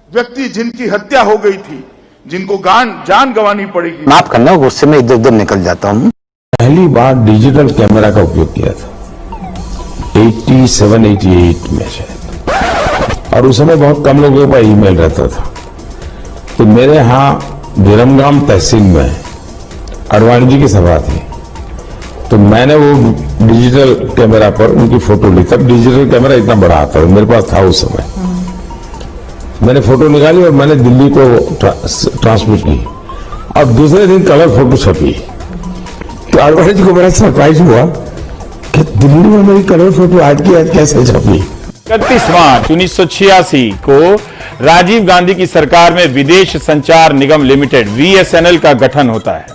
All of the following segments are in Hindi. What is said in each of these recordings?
व्यक्ति जिनकी हत्या हो गई थी, जिनको जान गंवानी पड़ेगी। माफ करना, गुस्से में इधर उधर निकल जाता हूँ। पहली बार डिजिटल कैमरा का उपयोग किया था 87-88 में शायद, और उस समय बहुत कम लोगों का ईमेल रहता था। तो मेरे यहाँ विरमगाम तहसील में अडवाणी जी की सभा थी, तो मैंने वो डिजिटल कैमरा पर उनकी फोटो ली। तब डिजिटल कैमरा इतना बड़ा आता था, मेरे पास था उस समय। मैंने फोटो निकाली और मैंने दिल्ली को ट्रांसमिट की, और दूसरे दिन कलर फोटो छपी। तो अडवाणी जी को बड़ा सरप्राइज हुआ कि दिल्ली में मेरी कलर फोटो आज की आज कैसे छपी। 31 मार्च 1986 को राजीव गांधी की सरकार में विदेश संचार निगम लिमिटेड VSNL का गठन होता है।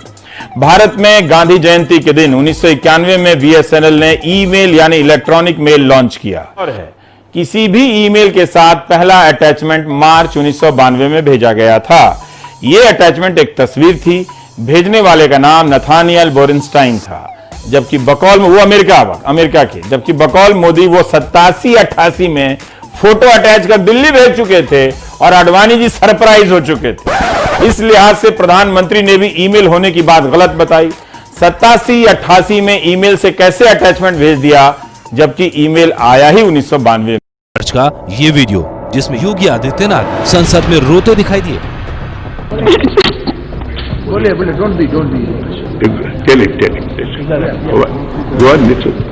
भारत में गांधी जयंती के दिन 1991 में VSNL ने ईमेल यानी इलेक्ट्रॉनिक मेल लॉन्च किया और है किसी भी ईमेल के साथ पहला अटैचमेंट मार्च 1992 में भेजा गया था। यह अटैचमेंट एक तस्वीर थी। भेजने वाले का नाम नथानियल बोरेनस्टाइन था, जबकि बकौल में वो अमेरिका के, जबकि बकौल मोदी वो 87-88 में फोटो अटैच कर दिल्ली भेज चुके थे और आडवाणी जी सरप्राइज हो चुके थे। इस लिहाज से प्रधानमंत्री ने भी ईमेल होने की बात गलत बताई। 87-88 में ईमेल से कैसे अटैचमेंट भेज दिया, जबकि ईमेल आया ही 1992 में। का ये वीडियो जिसमें योगी आदित्यनाथ संसद में रोते दिखाई दिए।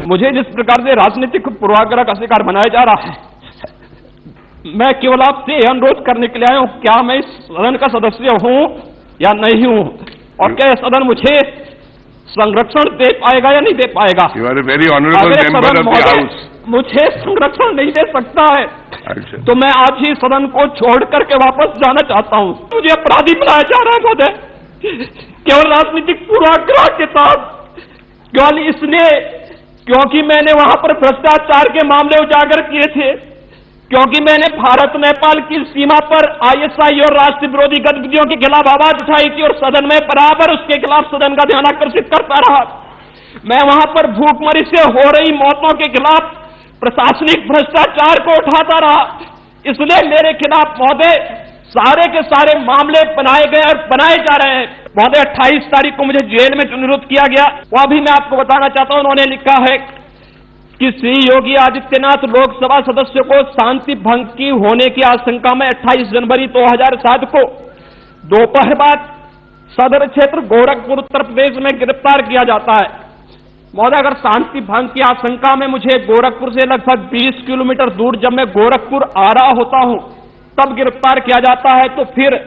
मुझे जिस प्रकार से राजनीतिक पूर्वाग्रह का शिकार बनाया जा रहा है, मैं केवल आपसे अनुरोध करने के लिए आया हूं, क्या मैं इस सदन का सदस्य हूं या नहीं हूं, और क्या सदन मुझे संरक्षण दे पाएगा या नहीं दे पाएगा। मुझे संरक्षण नहीं दे सकता है तो मैं आज ही सदन को छोड़ करके वापस जाना चाहता हूं। मुझे अपराधी बनाया जा रहा है महोदय, केवल राजनीतिक पूर्वाग्रह के साथ, केवल इसलिए क्योंकि मैंने वहां पर भ्रष्टाचार के मामले उजागर किए थे, क्योंकि मैंने भारत नेपाल की सीमा पर ISI और राष्ट्र विरोधी गतिविधियों के खिलाफ आवाज उठाई थी और सदन में बराबर उसके खिलाफ सदन का ध्यान आकर्षित करता रहा। मैं वहां पर भूखमरी से हो रही मौतों के खिलाफ प्रशासनिक भ्रष्टाचार को उठाता रहा। इसलिए मेरे खिलाफ महोदय सारे के सारे मामले बनाए गए और बनाए जा रहे हैं। महोदय 28 तारीख को मुझे जेल में अनुरोध किया गया, वह भी मैं आपको बताना चाहता हूं। उन्होंने लिखा है कि श्री योगी आदित्यनाथ लोकसभा सदस्यों को शांति भंग की होने की आशंका में 28 जनवरी 2007 को दोपहर बाद सदर क्षेत्र गोरखपुर उत्तर प्रदेश में गिरफ्तार किया जाता है। महोदय, अगर शांति भंग की आशंका में मुझे गोरखपुर से लगभग 20 किलोमीटर दूर जब मैं गोरखपुर आ रहा होता हूं तब गिरफ्तार किया जाता है, तो फिर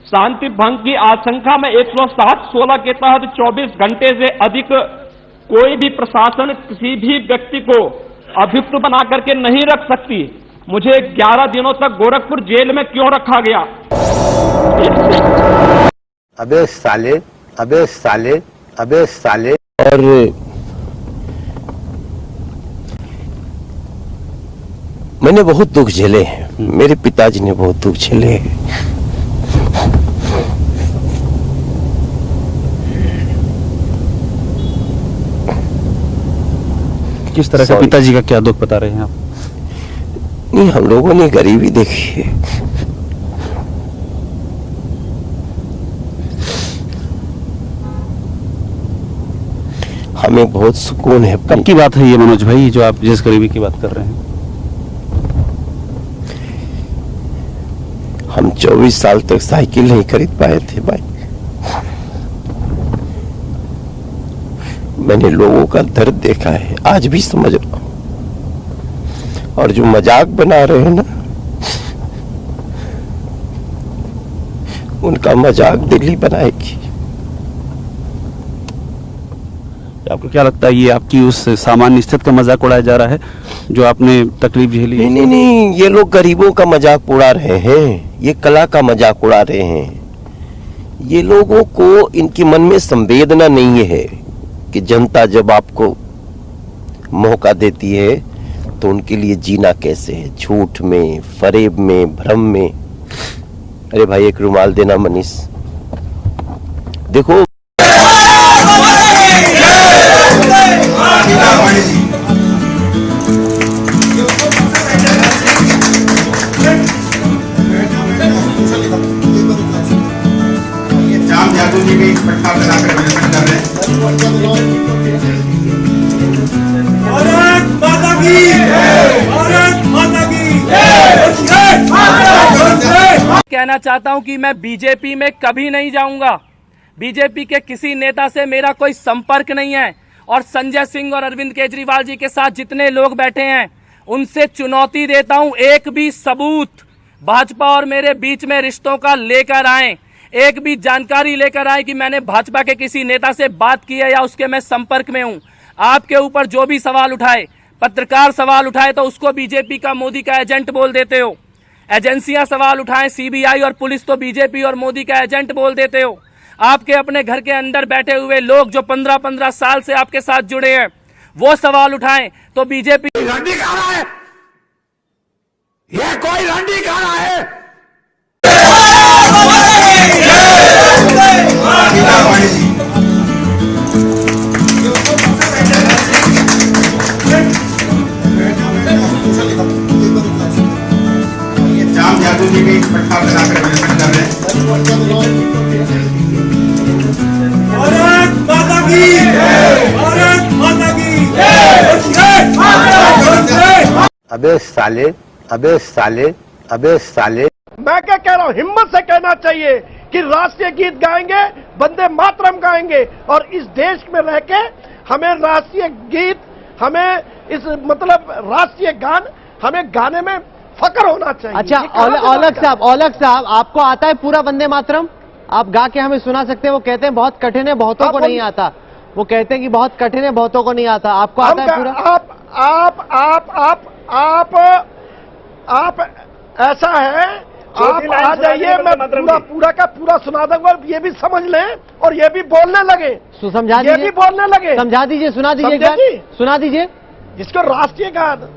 शांति भंग की आशंका में 107-16 के तहत 24 घंटे से अधिक कोई भी प्रशासन किसी भी व्यक्ति को अभियुक्त बना करके नहीं रख सकती। मुझे 11 दिनों तक गोरखपुर जेल में क्यों रखा गया? अबे साले, अबे साले, अबे साले। और मैंने बहुत दुख झेले हैं, मेरे पिताजी ने बहुत दुख झेले हैं। किस तरह का पिताजी का क्या दुख बता रहे हैं आप? नहीं, हम लोगों ने गरीबी देखी है। हमें बहुत सुकून है। कब की बात है ये मनोज भाई, जो आप जिस गरीबी की बात कर रहे हैं? हम 24 साल तक साइकिल नहीं खरीद पाए थे भाई। मैंने लोगों का दर्द देखा है, आज भी समझ रहा हूं। और जो मजाक बना रहे हैं ना, उनका मजाक दिल्ली बनाएगी। आपको क्या लगता है ये आपकी उस सामान्य स्थिति का मजाक उड़ाया जा रहा है जो आपने तकलीफ झेली? नहीं नहीं नहीं, ये लोग गरीबों का मजाक उड़ा रहे हैं, ये कला का मजाक उड़ा रहे हैं। ये लोगों को इनके मन में संवेदना नहीं है कि जनता जब आपको मौका देती है तो उनके लिए जीना कैसे है, झूठ में, फरेब में, भ्रम में। अरे भाई एक रुमाल देना मनीष। देखो भी पट्टा बनाकर प्रदर्शन कर रहे हैं। भारत माता की जय, भारत माता की जय। कहना चाहता हूं कि मैं बीजेपी में कभी नहीं जाऊंगा। बीजेपी के किसी नेता से मेरा कोई संपर्क नहीं है और संजय सिंह और अरविंद केजरीवाल जी के साथ जितने लोग बैठे हैं उनसे चुनौती देता हूं, एक भी सबूत भाजपा और मेरे बीच में रिश्तों का लेकर आए, एक भी जानकारी लेकर आए कि मैंने भाजपा के किसी नेता से बात की है या उसके मैं संपर्क में हूं। आपके ऊपर जो भी सवाल उठाए, पत्रकार सवाल उठाए तो उसको बीजेपी का मोदी का एजेंट बोल देते हो। एजेंसियां सवाल उठाएं, सीबीआई और पुलिस तो बीजेपी और मोदी का एजेंट बोल देते हो। आपके अपने घर के अंदर बैठे हुए लोग जो 15-15 साल से आपके साथ जुड़े हैं वो सवाल उठाएं तो बीजेपी रंडी कह रहा है, ये कोई रंडी कह रहा है। जाम जादू जी भी पट्टा बनाकर प्रदर्शन कर रहे हैं। भारत माता की जय, भारत माता की जय। अबे साले, अबे साले, अबे साले। मैं क्या कह रहा हूँ, हिम्मत से कहना चाहिए कि राष्ट्रीय गीत गाएंगे, वंदे मातरम गाएंगे और इस देश में रह के हमें राष्ट्रीय गीत, हमें इस मतलब राष्ट्रीय गान हमें गाने में फक्र होना चाहिए। अच्छा औलख साहब आपको आता है पूरा वंदे मातरम? आप गा के हमें सुना सकते हैं? वो कहते हैं बहुत कठिन है, बहुतों को नहीं आता। वो कहते हैं कि बहुत कठिन है, बहुतों को नहीं आता। आपको आता है पूरा? आप ऐसा है, आप आ जाइए, मैं पूरा का पूरा सुना दूंगा। ये भी समझ लें और ये भी बोलने लगे, समझा दीजिए, ये भी बोलने लगे, समझा दीजिए, सुना दीजिए, सुना दीजिए जिसको राष्ट्रीय गान।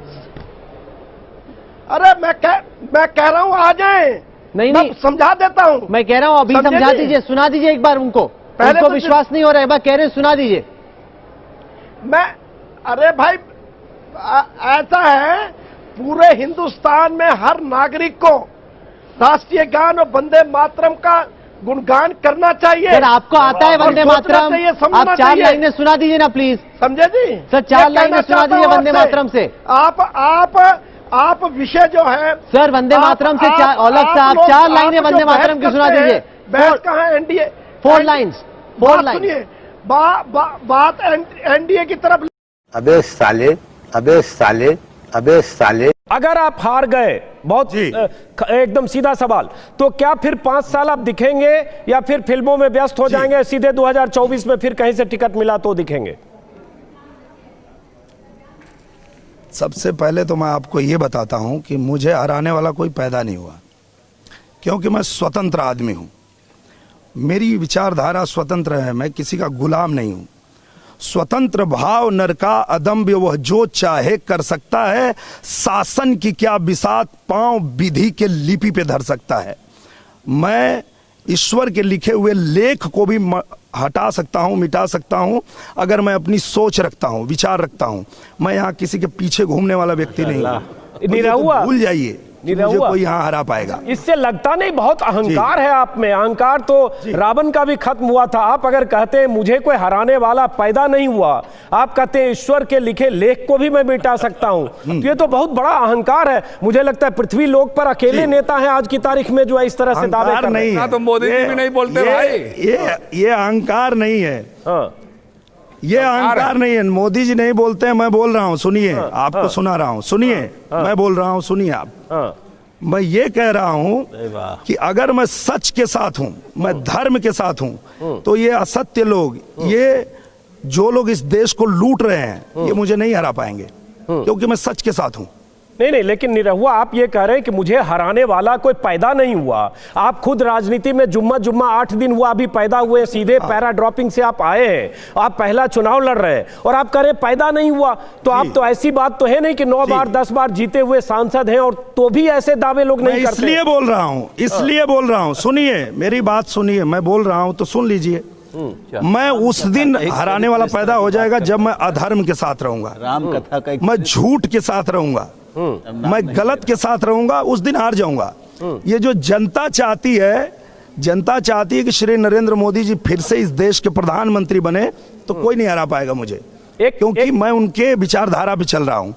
अरे मैं कह रहा हूँ आ जाए। नहीं समझा देता हूँ, मैं कह रहा हूँ अभी समझा दीजिए, सुना दीजिए एक बार उनको। पहले तो विश्वास नहीं हो रहा है, एक बार कह रहे हैं सुना दीजिए। अरे भाई ऐसा है, पूरे हिंदुस्तान में हर नागरिक को राष्ट्रीय गान और वंदे मातरम का गुणगान करना चाहिए। सर आपको आता है वंदे मातरम? आप 4 लाइनें सुना दीजिए ना प्लीज। समझे जी? सर 4 लाइनें सुना दीजिए वंदे मातरम से। आप विषय जो है सर वंदे मातरम से औलख साहब 4 लाइनें वंदे मातरम की सुना दीजिए। बहस कहाँ एनडीए? 4 lines, 4 line. सुनिए बात एनडीए की तरफ। अबे साले, अबे साले, अबे साले। अगर आप हार गए, बहुत एकदम सीधा सवाल, तो क्या फिर 5 साल आप दिखेंगे या फिर फिल्मों में व्यस्त हो जाएंगे? सीधे 2024 में फिर कहीं से टिकट मिला तो दिखेंगे? सबसे पहले तो मैं आपको ये बताता हूं कि मुझे हराने वाला कोई पैदा नहीं हुआ, क्योंकि मैं स्वतंत्र आदमी हूं। मेरी विचारधारा स्वतंत्र है, मैं किसी का गुलाम नहीं हूं। स्वतंत्र भाव नर का अदम्य, वह जो चाहे कर सकता है। शासन की क्या बिसात, पांव विधि के लिपि पे धर सकता है। मैं ईश्वर के लिखे हुए लेख को भी हटा सकता हूं, मिटा सकता हूं, अगर मैं अपनी सोच रखता हूं, विचार रखता हूं। मैं यहाँ किसी के पीछे घूमने वाला व्यक्ति नहीं हूं। भूल जाइए, मुझे कोई यहाँ हरा पाएगा। इससे लगता नहीं बहुत अहंकार है आप में? अहंकार तो रावण का भी खत्म हुआ था। आप अगर कहते हैं मुझे कोई हराने वाला पैदा नहीं हुआ, आप कहते हैं ईश्वर के लिखे लेख को भी मैं मिटा सकता हूं, तो ये तो बहुत बड़ा अहंकार है। मुझे लगता है पृथ्वी लोक पर अकेले नेता है आज की तारीख में जो इस तरह से दावे कर रहे हैं। तो मोदी जी भी नहीं बोलते भाई। ये अहंकार नहीं है, ये अहंकार नहीं है। मोदी जी नहीं बोलते हैं, मैं बोल रहा हूं, सुनिए। आपको सुना रहा हूं, सुनिए। मैं बोल रहा हूं, सुनिए आप। मैं ये कह रहा हूं कि अगर मैं सच के साथ हूं, मैं धर्म के साथ हूं, तो ये असत्य लोग, ये जो लोग इस देश को लूट रहे हैं, ये मुझे नहीं हरा पाएंगे, क्योंकि मैं सच के साथ हूं। नहीं, लेकिन निरहुआ आप ये कह रहे हैं कि मुझे हराने वाला कोई पैदा नहीं हुआ। आप खुद राजनीति में जुम्मा 8 दिन हुआ अभी पैदा हुए, सीधे पैरा ड्रॉपिंग से आप आए हैं, आप पहला चुनाव लड़ रहे हैं और आप कह रहे हैं पैदा नहीं हुआ। तो आप तो ऐसी बात तो है नहीं कि 9 बार 10 बार जीते हुए सांसद हैं और तो भी ऐसे दावे लोग नहीं करते। इसलिए बोल रहा हूं, सुनिए मेरी बात, सुनिए। मैं बोल रहा हूं तो सुन लीजिए। मैं उस दिन हराने वाला पैदा हो जाएगा जब मैं अधर्म के साथ रहूंगा, राम कथा का, मैं झूठ के साथ रहूंगा, मैं गलत के साथ रहूंगा, उस दिन हार जाऊंगा। ये जो जनता चाहती है जनता चाहती है कि श्री नरेंद्र मोदी जी फिर से इस देश के प्रधानमंत्री बने, तो कोई नहीं हरा पाएगा मुझे, क्योंकि मैं उनके विचारधारा पे चल रहा हूं।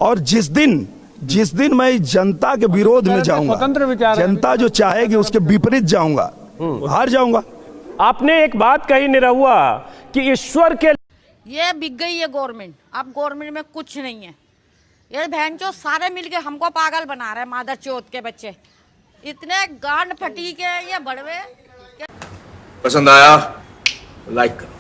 और जिस दिन मैं जनता के विरोध में जाऊंगा, जनता जो चाहेगी उसके विपरीत जाऊंगा, हार जाऊंगा। आपने एक बात कही निरहुआ कि ईश्वर के ये बिक गई है गवर्नमेंट, अब गवर्नमेंट में कुछ नहीं है। ये बहन चो सारे मिलके हमको पागल बना रहे हैं, मादर चौथ के बच्चे इतने गांड फटी के ये बड़वे। पसंद आया लाइक करो।